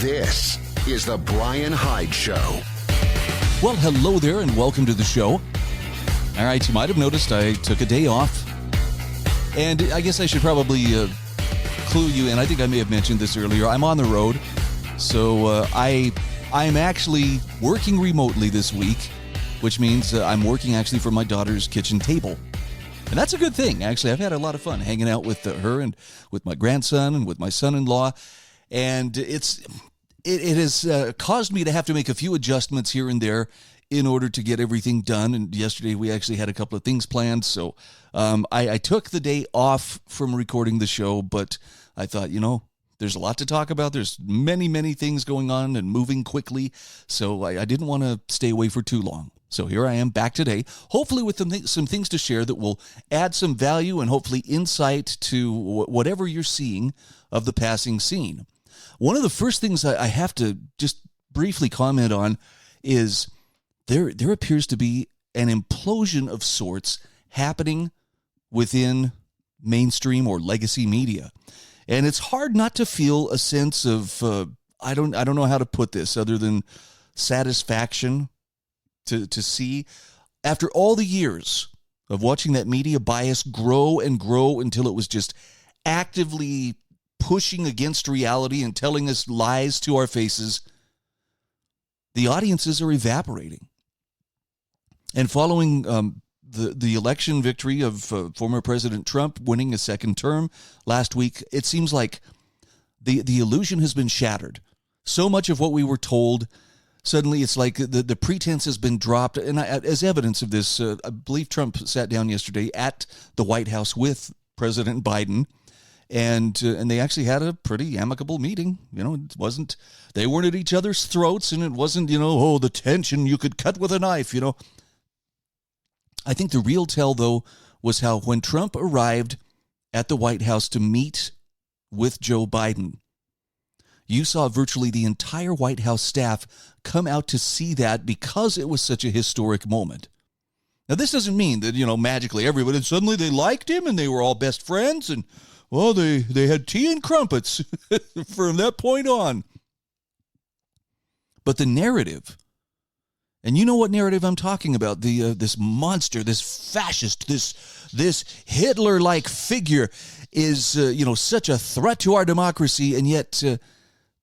This is the Bryan Hyde Show. Well, hello there and welcome to the show. All right, you might have noticed I took a day off. And I guess I should probably clue you in. I think I may have mentioned this earlier. I'm on the road. So I'm actually working remotely this week, which means I'm working actually from my daughter's kitchen table. And that's a good thing, actually. I've had a lot of fun hanging out with her and with my grandson and with my son-in-law. And it has caused me to have to make a few adjustments here and there in order to get everything done. And yesterday we actually had a couple of things planned. So I took the day off from recording the show, but I thought, there's a lot to talk about. There's many, many things going on and moving quickly. So I didn't want to stay away for too long. So here I am back today, hopefully with some things to share that will add some value and hopefully insight to whatever you're seeing of the passing scene. One of the first things I have to just briefly comment on is there appears to be an implosion of sorts happening within mainstream or legacy media. And it's hard not to feel a sense of, I don't know how to put this other than satisfaction to see, after all the years of watching that media bias grow and grow until it was just actively pushing against reality and telling us lies to our faces, the audiences are evaporating. And following the election victory of former President Trump winning a second term last week, it seems like the illusion has been shattered. So much of what we were told, suddenly it's like the pretense has been dropped. And as evidence of this, I believe Trump sat down yesterday at the White House with President Biden, and they actually had a pretty amicable meeting. It wasn't, they weren't at each other's throats, and it wasn't, the tension you could cut with a knife, I think the real tell, though, was how when Trump arrived at the White House to meet with Joe Biden, you saw virtually the entire White House staff come out to see that because it was such a historic moment. Now, this doesn't mean that, magically everybody, suddenly they liked him and they were all best friends and, well, they had tea and crumpets from that point on. But the narrative, and you know what narrative I'm talking about, this monster, this fascist, this Hitler-like figure is, such a threat to our democracy, and yet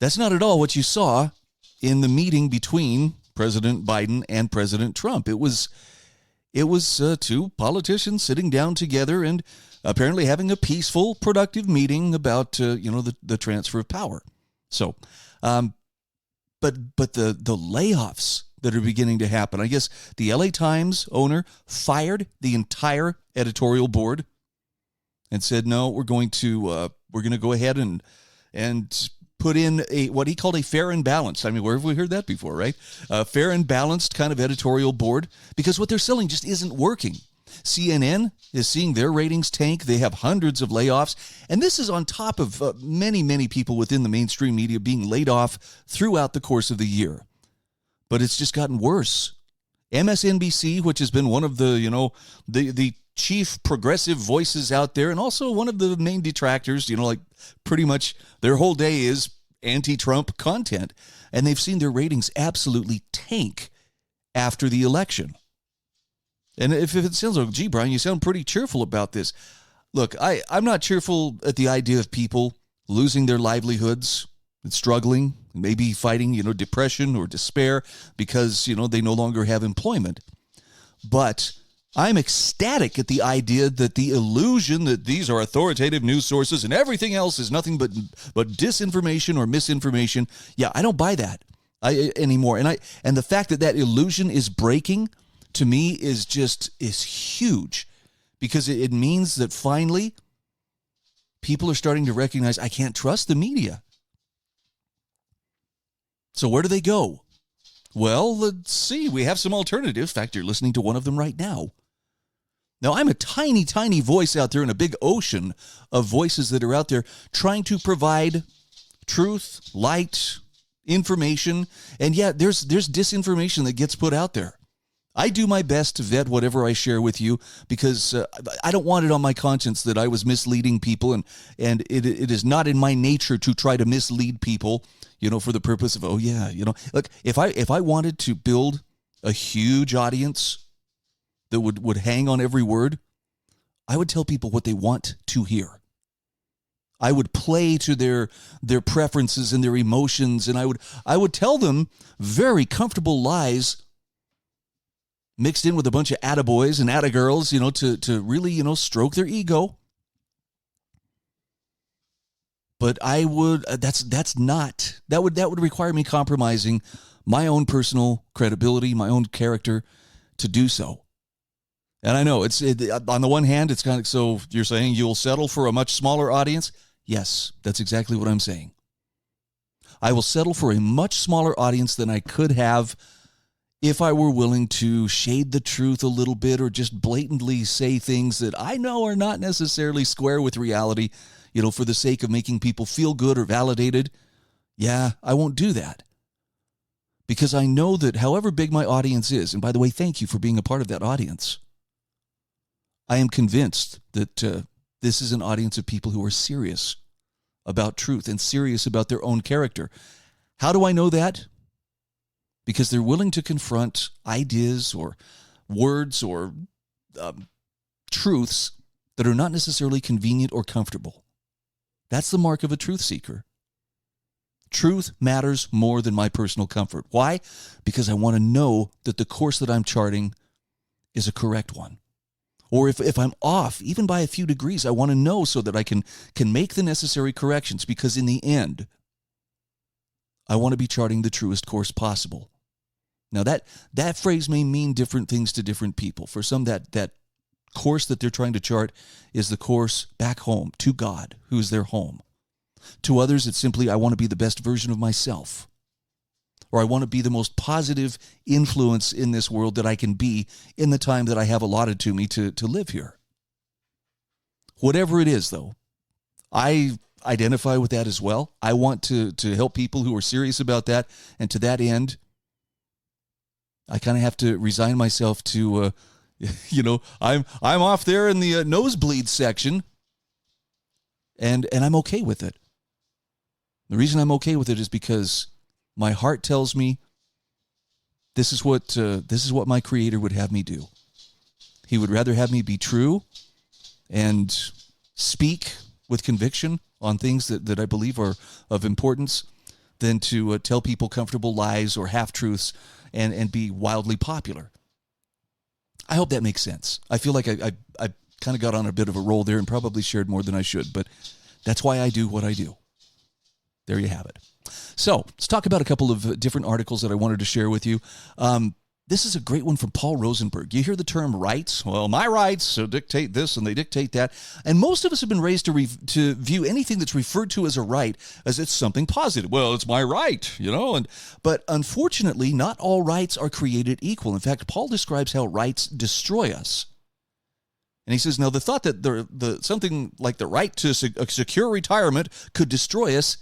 that's not at all what you saw in the meeting between President Biden and President Trump. It was two politicians sitting down together and apparently having a peaceful, productive meeting about the transfer of power. So, but the layoffs that are beginning to happen. I guess the LA Times owner fired the entire editorial board and said, no, we're going to go ahead and put in what he called a fair and balanced. I mean, where have we heard that before, right? Fair and balanced kind of editorial board, because what they're selling just isn't working. CNN is seeing their ratings tank. They have hundreds of layoffs. And this is on top of many, many people within the mainstream media being laid off throughout the course of the year. But it's just gotten worse. MSNBC, which has been one of the, the chief progressive voices out there, and also one of the main detractors, like pretty much their whole day is anti-Trump content. And they've seen their ratings absolutely tank after the election. And if it sounds like, gee, Bryan, you sound pretty cheerful about this. Look, I'm not cheerful at the idea of people losing their livelihoods and struggling, maybe fighting, depression or despair because, they no longer have employment. But I'm ecstatic at the idea that the illusion that these are authoritative news sources and everything else is nothing but disinformation or misinformation. Yeah, I don't buy that anymore. And the fact that illusion is breaking, to me, is huge, because it means that finally people are starting to recognize I can't trust the media. So where do they go? Well, let's see. We have some alternatives. In fact, you're listening to one of them right now. Now, I'm a tiny, tiny voice out there in a big ocean of voices that are out there trying to provide truth, light, information, and yet there's disinformation that gets put out there. I do my best to vet whatever I share with you because I don't want it on my conscience that I was misleading people, and it is not in my nature to try to mislead people, for the purpose of, look, if I wanted to build a huge audience that would hang on every word, I would tell people what they want to hear. I would play to their preferences and their emotions, and I would tell them very comfortable lies mixed in with a bunch of attaboys and attagirls, to really, stroke their ego. But that would require me compromising my own personal credibility, my own character to do so. And I know on the one hand, it's kind of, so you're saying you'll settle for a much smaller audience? Yes, that's exactly what I'm saying. I will settle for a much smaller audience than I could have if I were willing to shade the truth a little bit or just blatantly say things that I know are not necessarily square with reality, for the sake of making people feel good or validated. Yeah, I won't do that. Because I know that however big my audience is, and by the way, thank you for being a part of that audience, I am convinced that this is an audience of people who are serious about truth and serious about their own character. How do I know that? Because they're willing to confront ideas or words or truths that are not necessarily convenient or comfortable. That's the mark of a truth seeker. Truth matters more than my personal comfort. Why? Because I want to know that the course that I'm charting is a correct one. Or if I'm off, even by a few degrees, I want to know so that I can make the necessary corrections, because in the end, I want to be charting the truest course possible. Now, that phrase may mean different things to different people. For some, that course that they're trying to chart is the course back home to God, who's their home. To others, it's simply, I want to be the best version of myself. Or I want to be the most positive influence in this world that I can be in the time that I have allotted to me to live here. Whatever it is, though, I identify with that as well. I want to help people who are serious about that, and to that end, I kind of have to resign myself to, I'm off there in the nosebleed section, and I'm okay with it. The reason I'm okay with it is because my heart tells me this is what my Creator would have me do. He would rather have me be true and speak with conviction on things that I believe are of importance than to tell people comfortable lies or half-truths and be wildly popular. I hope that makes sense. I feel like I kind of got on a bit of a roll there and probably shared more than I should, but that's why I do what I do. There you have it. So let's talk about a couple of different articles that I wanted to share with you. This is a great one from Paul Rosenberg. You hear the term rights? Well, my rights dictate this and they dictate that. And most of us have been raised to view anything that's referred to as a right as it's something positive. Well, it's my right, But unfortunately, not all rights are created equal. In fact, Paul describes how rights destroy us. And he says, now the thought that something like the right to a secure retirement could destroy us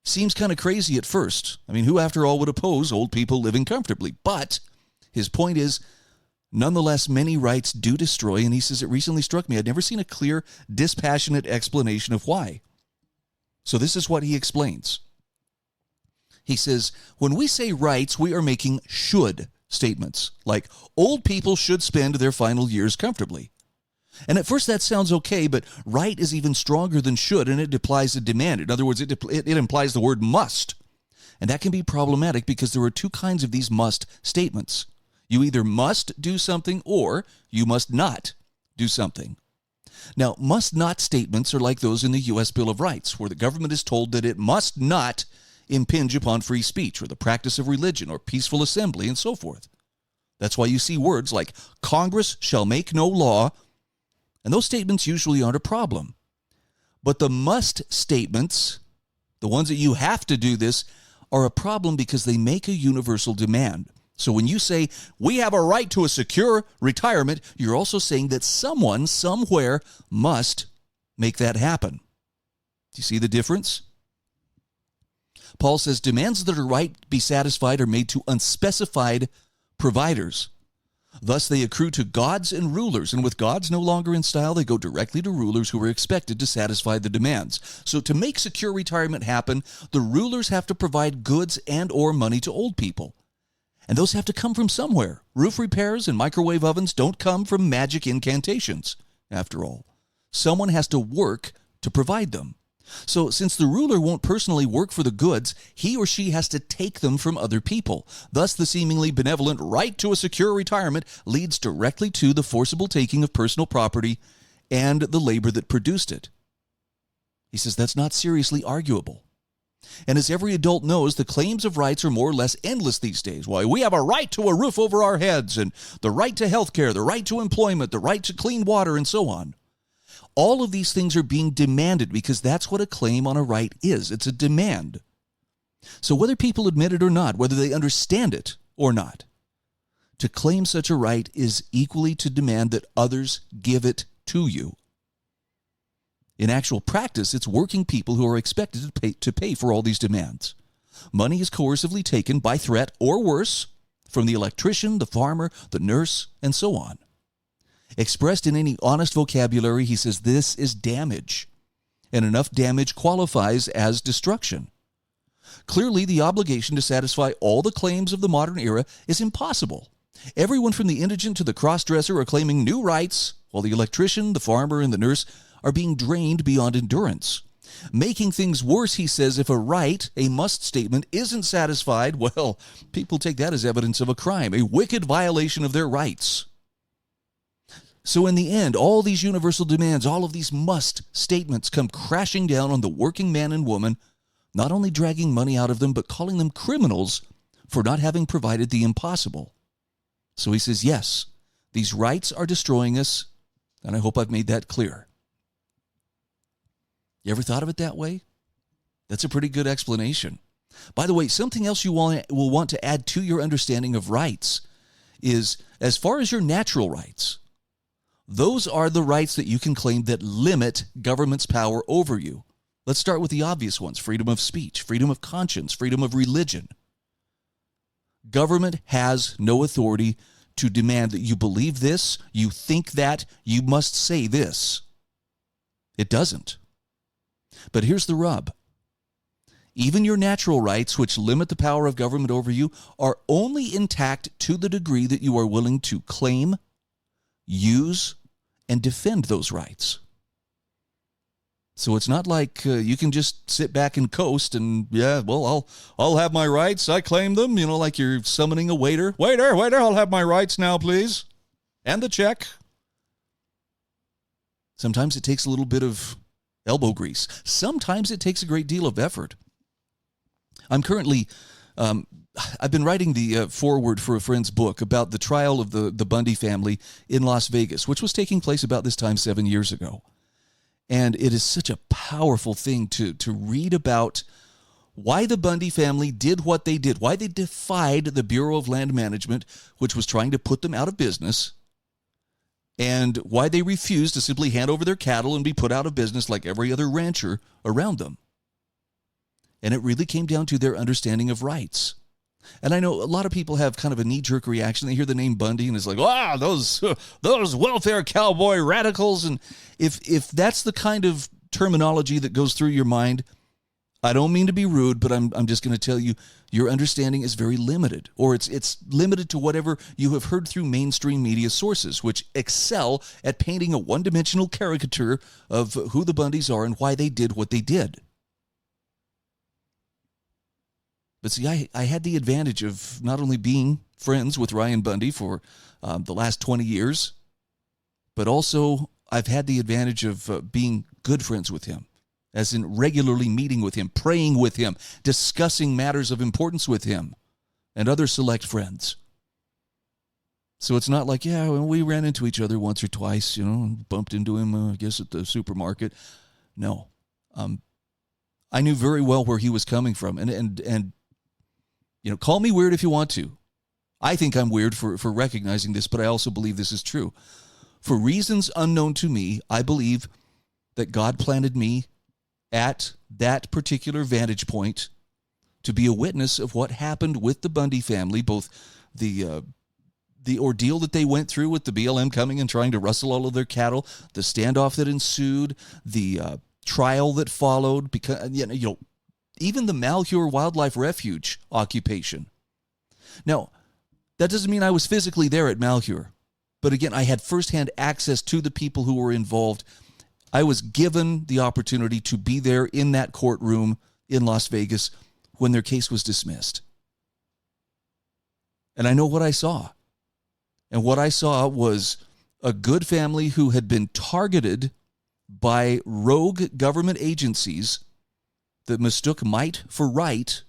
seems kind of crazy at first. I mean, who after all would oppose old people living comfortably? But his point is, nonetheless, many rights do destroy, and he says, it recently struck me, I'd never seen a clear, dispassionate explanation of why. So this is what he explains. He says, when we say rights, we are making should statements, like old people should spend their final years comfortably. And at first that sounds okay, but right is even stronger than should, and it implies a demand. In other words, it implies the word must. And that can be problematic because there are two kinds of these must statements. You either must do something or you must not do something. Now, must not statements are like those in the U.S. Bill of Rights, where the government is told that it must not impinge upon free speech or the practice of religion or peaceful assembly and so forth. That's why you see words like Congress shall make no law, and those statements usually aren't a problem. But the must statements, the ones that you have to do this, are a problem because they make a universal demand. So when you say, we have a right to a secure retirement, you're also saying that someone, somewhere, must make that happen. Do you see the difference? Paul says, demands that a right be satisfied are made to unspecified providers. Thus, they accrue to gods and rulers, and with gods no longer in style, they go directly to rulers who are expected to satisfy the demands. So to make secure retirement happen, the rulers have to provide goods and or money to old people. And those have to come from somewhere. Roof repairs and microwave ovens don't come from magic incantations, after all. Someone has to work to provide them. So since the ruler won't personally work for the goods, he or she has to take them from other people. Thus, the seemingly benevolent right to a secure retirement leads directly to the forcible taking of personal property and the labor that produced it. He says that's not seriously arguable. And as every adult knows, the claims of rights are more or less endless these days. Why, we have a right to a roof over our heads, and the right to health care, the right to employment, the right to clean water, and so on. All of these things are being demanded because that's what a claim on a right is. It's a demand. So whether people admit it or not, whether they understand it or not, to claim such a right is equally to demand that others give it to you. In actual practice, it's working people who are expected to pay for all these demands. Money is coercively taken by threat or worse from the electrician, the farmer, the nurse, and so on. Expressed in any honest vocabulary, he says this is damage, and enough damage qualifies as destruction. Clearly, the obligation to satisfy all the claims of the modern era is impossible. Everyone from the indigent to the cross-dresser are claiming new rights, while the electrician, the farmer, and the nurse are being drained beyond endurance. Making things worse, he says, if a right, a must statement, isn't satisfied, well, people take that as evidence of a crime, a wicked violation of their rights. So in the end, all these universal demands, all of these must statements come crashing down on the working man and woman, not only dragging money out of them, but calling them criminals for not having provided the impossible. So he says, yes, these rights are destroying us, and I hope I've made that clear. You ever thought of it that way? That's a pretty good explanation. By the way, something else you will want to add to your understanding of rights is, as far as your natural rights, those are the rights that you can claim that limit government's power over you. Let's start with the obvious ones: freedom of speech, freedom of conscience, freedom of religion. Government has no authority to demand that you believe this, you think that, you must say this. It doesn't. But here's the rub. Even your natural rights, which limit the power of government over you, are only intact to the degree that you are willing to claim, use, and defend those rights. So it's not like you can just sit back and coast and, yeah, well, I'll have my rights. I claim them, like you're summoning a waiter. Waiter, I'll have my rights now, please. And the check. Sometimes it takes a little bit of elbow grease. Sometimes it takes a great deal of effort. I'm currently I've been writing the foreword for a friend's book about the trial of the Bundy family in Las Vegas, which was taking place about this time 7 years ago. And it is such a powerful thing to read about why the Bundy family did what they did, why they defied the Bureau of Land Management, which was trying to put them out of business, and why they refused to simply hand over their cattle and be put out of business like every other rancher around them. And it really came down to their understanding of rights. And I know a lot of people have kind of a knee-jerk reaction. They hear the name Bundy and it's like, wow, those welfare cowboy radicals. And if that's the kind of terminology that goes through your mind, I don't mean to be rude, but I'm just going to tell you, your understanding is very limited, or it's limited to whatever you have heard through mainstream media sources, which excel at painting a one-dimensional caricature of who the Bundys are and why they did what they did. But see, I had the advantage of not only being friends with Ryan Bundy for the last 20 years, but also I've had the advantage of being good friends with him, as in regularly meeting with him, praying with him, discussing matters of importance with him, and other select friends. So it's not like, yeah, we ran into each other once or twice, bumped into him, I guess, at the supermarket. No. I knew very well where he was coming from, and call me weird if you want to. I think I'm weird for recognizing this, but I also believe this is true. For reasons unknown to me, I believe that God planted me at that particular vantage point to be a witness of what happened with the Bundy family, both the the ordeal that they went through with the BLM coming and trying to rustle all of their cattle, the standoff that ensued, the trial that followed, because even the Malheur Wildlife Refuge occupation. Now, that doesn't mean I was physically there at Malheur, but again, I had firsthand access to the people who were involved. I was given the opportunity to be there in that courtroom in Las Vegas when their case was dismissed. And I know what I saw. And what I saw was a good family who had been targeted by rogue government agencies that mistook might for right.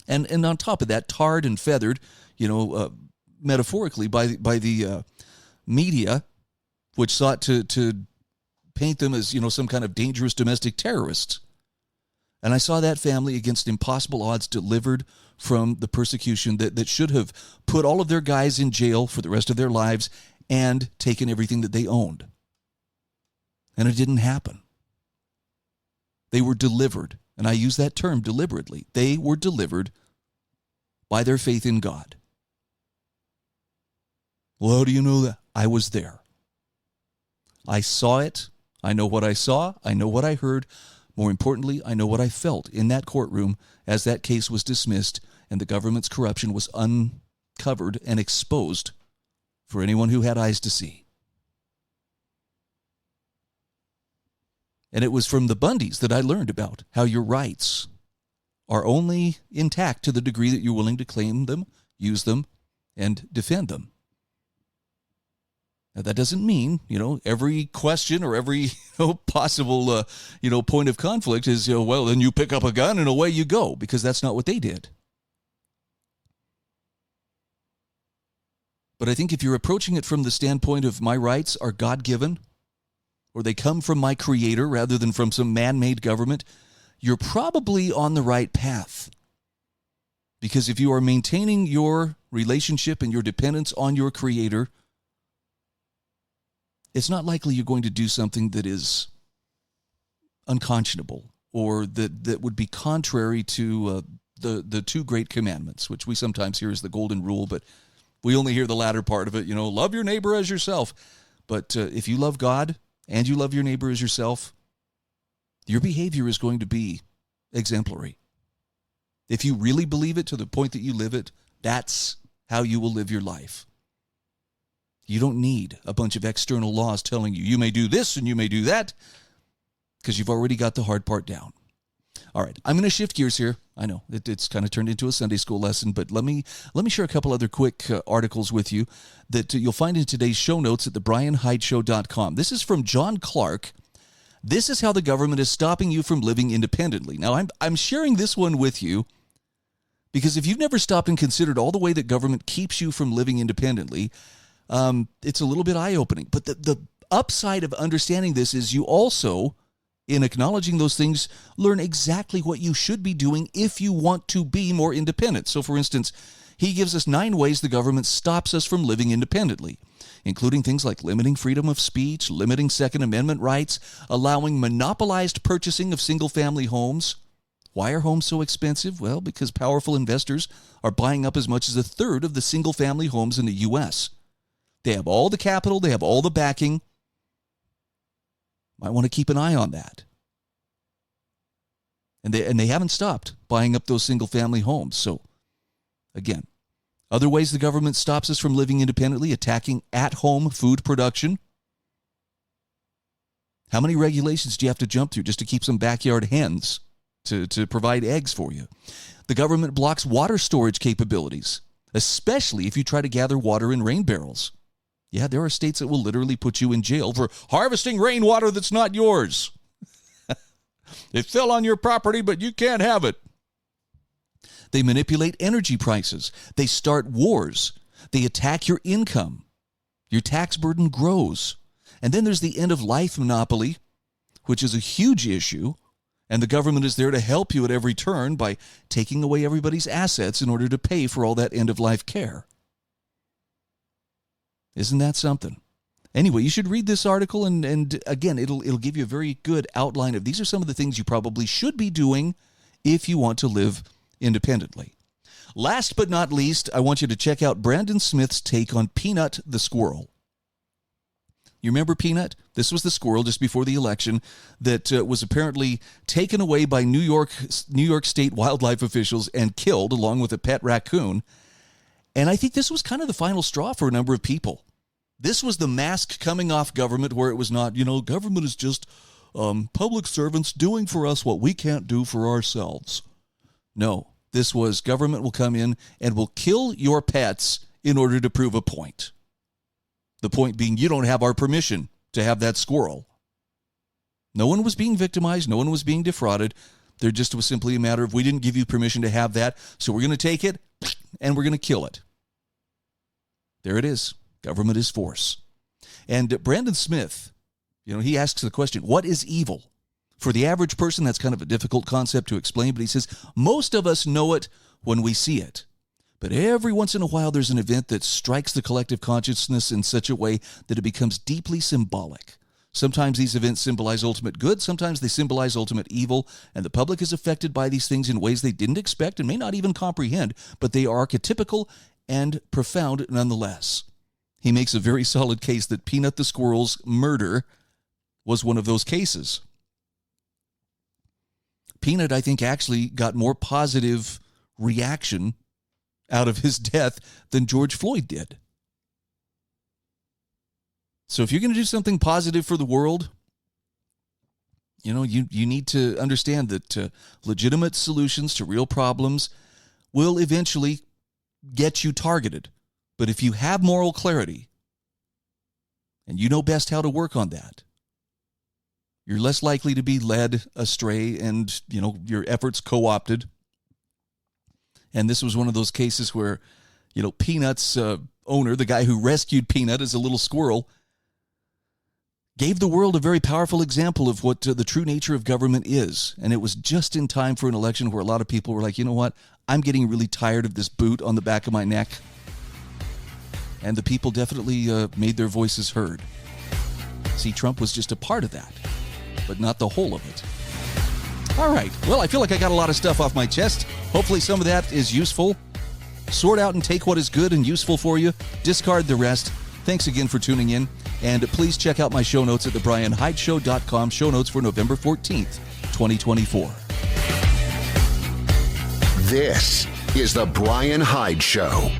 And on top of that, tarred and feathered, metaphorically by the media, which sought to paint them as, some kind of dangerous domestic terrorists. And I saw that family against impossible odds delivered from the persecution that should have put all of their guys in jail for the rest of their lives and taken everything that they owned. And it didn't happen. They were delivered, and I use that term deliberately. They were delivered by their faith in God. Well, how do you know that? I was there. I saw it. I know what I saw. I know what I heard. More importantly, I know what I felt in that courtroom as that case was dismissed and the government's corruption was uncovered and exposed for anyone who had eyes to see. And it was from the Bundys that I learned about how your rights are only intact to the degree that you're willing to claim them, use them, and defend them. Now, that doesn't mean, every question or every possible, point of conflict is, well, then you pick up a gun and away you go, because that's not what they did. But I think if you're approaching it from the standpoint of my rights are God-given, or they come from my Creator rather than from some man-made government, you're probably on the right path. Because if you are maintaining your relationship and your dependence on your Creator, it's not likely you're going to do something that is unconscionable or that would be contrary to the two great commandments, which we sometimes hear as the golden rule, but we only hear the latter part of it, love your neighbor as yourself. But if you love God and you love your neighbor as yourself, your behavior is going to be exemplary. If you really believe it to the point that you live it, that's how you will live your life. You don't need a bunch of external laws telling you, you may do this and you may do that, because you've already got the hard part down. All right, I'm going to shift gears here. I know it's kind of turned into a Sunday school lesson, but let me share a couple other quick articles with you that you'll find in today's show notes at thebryanhydeshow.com. This is from John Clark. This is how the government is stopping you from living independently. Now, I'm sharing this one with you because if you've never stopped and considered all the way that government keeps you from living independently, it's a little bit eye-opening. But the upside of understanding this is you also, in acknowledging those things, learn exactly what you should be doing if you want to be more independent. So, for instance, he gives us 9 ways the government stops us from living independently, including things like limiting freedom of speech, limiting Second Amendment rights, allowing monopolized purchasing of single-family homes. Why are homes so expensive? Well, because powerful investors are buying up as much as 1/3 of the single-family homes in the U.S. They have all the capital. They have all the backing. Might want to keep an eye on that. And they haven't stopped buying up those single-family homes. So, again, other ways the government stops us from living independently: attacking at-home food production. How many regulations do you have to jump through just to keep some backyard hens to provide eggs for you? The government blocks water storage capabilities, especially if you try to gather water in rain barrels. Yeah, there are states that will literally put you in jail for harvesting rainwater that's not yours. It fell on your property, but you can't have it. They manipulate energy prices. They start wars. They attack your income. Your tax burden grows. And then there's the end-of-life monopoly, which is a huge issue, and the government is there to help you at every turn by taking away everybody's assets in order to pay for all that end-of-life care. Isn't that something? Anyway, you should read this article, and again, it'll give you a very good outline of these are some of the things you probably should be doing if you want to live independently. Last but not least, I want you to check out Brandon Smith's take on Peanut the squirrel. You remember Peanut? This was the squirrel just before the election that was apparently taken away by New York State wildlife officials and killed along with a pet raccoon. And I think this was kind of the final straw for a number of people. This was the mask coming off government where it was not, government is just public servants doing for us what we can't do for ourselves. No, this was government will come in and will kill your pets in order to prove a point. The point being, you don't have our permission to have that squirrel. No one was being victimized. No one was being defrauded. There just was simply a matter of, we didn't give you permission to have that, so we're going to take it and we're going to kill it. There it is. Government is force. And Brandon Smith, he asks the question, what is evil? For the average person, that's kind of a difficult concept to explain, but he says, most of us know it when we see it. But every once in a while, there's an event that strikes the collective consciousness in such a way that it becomes deeply symbolic. Sometimes these events symbolize ultimate good. Sometimes they symbolize ultimate evil. And the public is affected by these things in ways they didn't expect and may not even comprehend, but they are archetypical and profound nonetheless. He makes a very solid case that Peanut the squirrel's murder was one of those cases. Peanut, I think, actually got more positive reaction out of his death than George Floyd did. So if you're going to do something positive for the world, you need to understand that legitimate solutions to real problems will eventually get you targeted. But if you have moral clarity and you know best how to work on that, you're less likely to be led astray and, your efforts co-opted. And this was one of those cases where, Peanut's owner, the guy who rescued Peanut as a little squirrel, gave the world a very powerful example of what the true nature of government is. And it was just in time for an election where a lot of people were like, you know what? I'm getting really tired of this boot on the back of my neck. And the people definitely made their voices heard. See, Trump was just a part of that, but not the whole of it. All right. Well, I feel like I got a lot of stuff off my chest. Hopefully some of that is useful. Sort out and take what is good and useful for you. Discard the rest. Thanks again for tuning in. And please check out my show notes at thebryanhydeshow.com. Show notes for November 14th, 2024. This is The Bryan Hyde Show.